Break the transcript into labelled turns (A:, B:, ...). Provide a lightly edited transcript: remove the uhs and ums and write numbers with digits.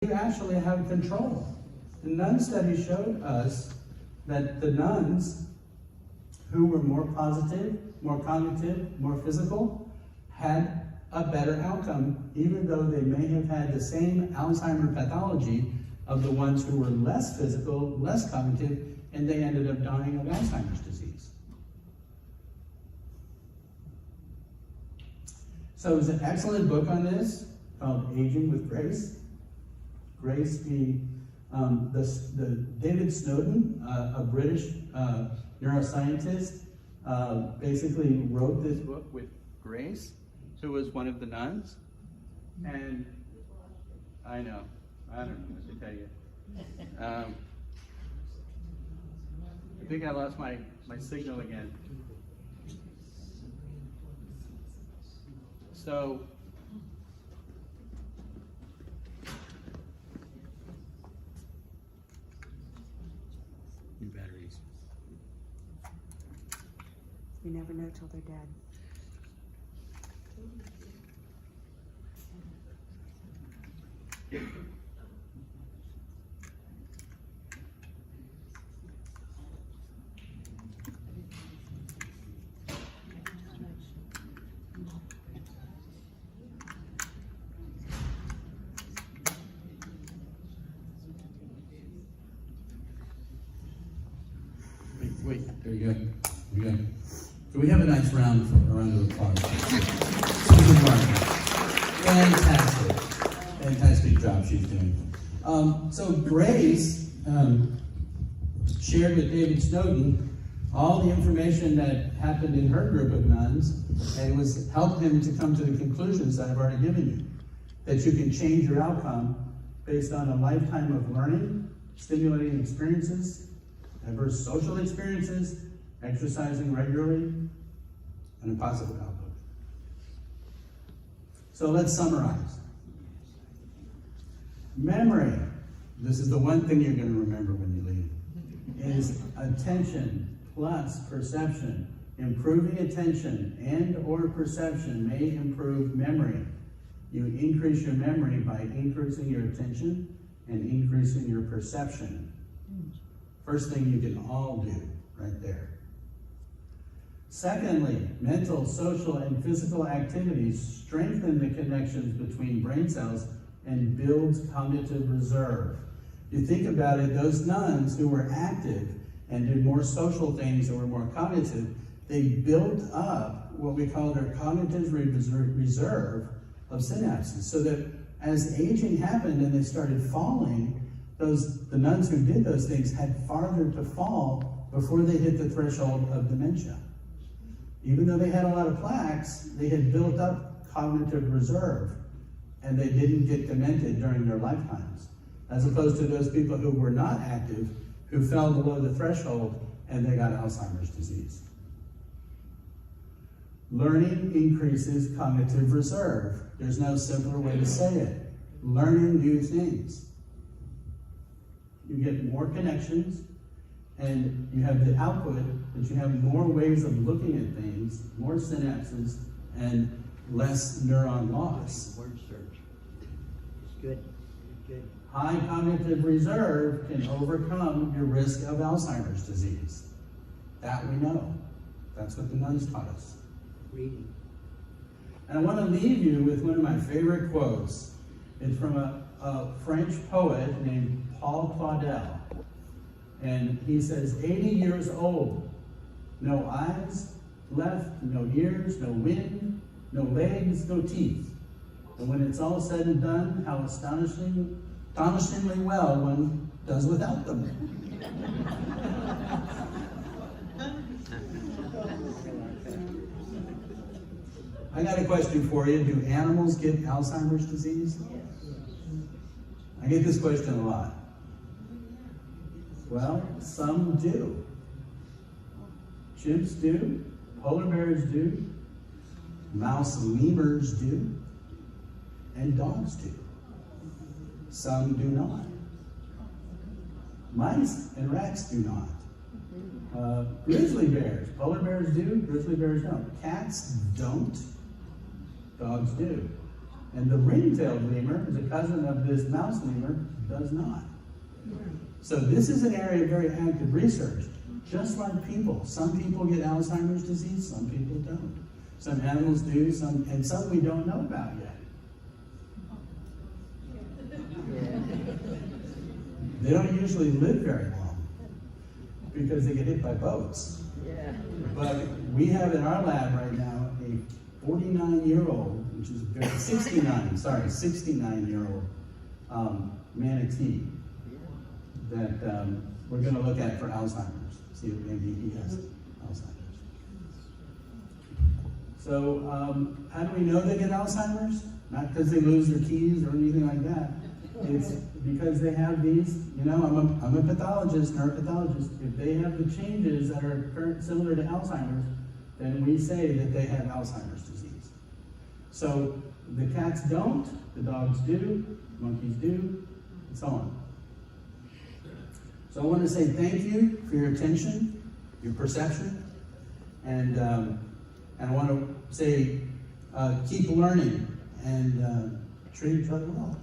A: you actually have control. The nun study showed us that the nuns who were more positive, more cognitive, more physical, had a better outcome, even though they may have had the same Alzheimer's pathology of the ones who were less physical, less cognitive, and they ended up dying of Alzheimer's disease. So there's an excellent book on this called Aging with Grace. Grace being David Snowden, a British neuroscientist, basically wrote this book with Grace, who was one of the nuns. And I don't know what to tell you. I think I lost my signal again. So, new batteries.
B: You never know till they're dead.
A: Wait, there you go. There you go. So we have a nice round of applause. Fantastic job she's doing. So Grace shared with David Snowden all the information that happened in her group of nuns, and was helped him to come to the conclusions that I've already given you. That you can change your outcome based on a lifetime of learning, stimulating experiences, diverse social experiences, exercising regularly, and a positive outlook. So let's summarize. Memory, this is the one thing you're going to remember when you leave, is attention plus perception. Improving attention and or perception may improve memory. You increase your memory by increasing your attention and increasing your perception. First thing you can all do right there. Secondly, mental, social, and physical activities strengthen the connections between brain cells and builds cognitive reserve. You think about it, those nuns who were active and did more social things and were more cognitive, they built up what we call their cognitive reserve of synapses, so that as aging happened and they started falling, the nuns who did those things had farther to fall before they hit the threshold of dementia. Even though they had a lot of plaques, they had built up cognitive reserve, and they didn't get demented during their lifetimes, as opposed to those people who were not active, who fell below the threshold, and they got Alzheimer's disease. Learning increases cognitive reserve. There's no simpler way to say it. Learning new things. You get more connections, and you have the output that you have more ways of looking at things, more synapses, and less neuron loss.
C: Word search. It's good. Good.
A: High cognitive reserve can overcome your risk of Alzheimer's disease. That we know. That's what the nuns taught us.
C: Reading.
A: And I want to leave you with one of my favorite quotes. It's from a French poet named Paul Claudel. And he says, 80 years old, no eyes left, no ears, no wind, no legs, no teeth. And when it's all said and done, how astonishingly well one does without them. I got a question for you. Do animals get Alzheimer's disease? I get this question a lot. Well, some do. Chimps do, polar bears do, mouse lemurs do, and dogs do. Some do not. Mice and rats do not. Grizzly bears, polar bears do, grizzly bears don't. Cats don't, dogs do. And the ring-tailed lemur, is a cousin of this mouse lemur, does not. So this is an area of very active research. Just like people. Some people get Alzheimer's disease, some people don't. Some animals do, and some we don't know about yet. They don't usually live very long because they get hit by boats.
C: Yeah.
A: But we have in our lab right now a 49-year-old, which is a very 69-year-old manatee that we're going to look at for Alzheimer's. See if maybe he has Alzheimer's. So how do we know they get Alzheimer's? Not because they lose their keys or anything like that. It's because they have these, I'm a pathologist, neuropathologist. If they have the changes that are similar to Alzheimer's, then we say that they have Alzheimer's disease. So the cats don't, the dogs do, monkeys do, and so on. So I want to say thank you for your attention, your perception, and I want to say keep learning and treat each other well.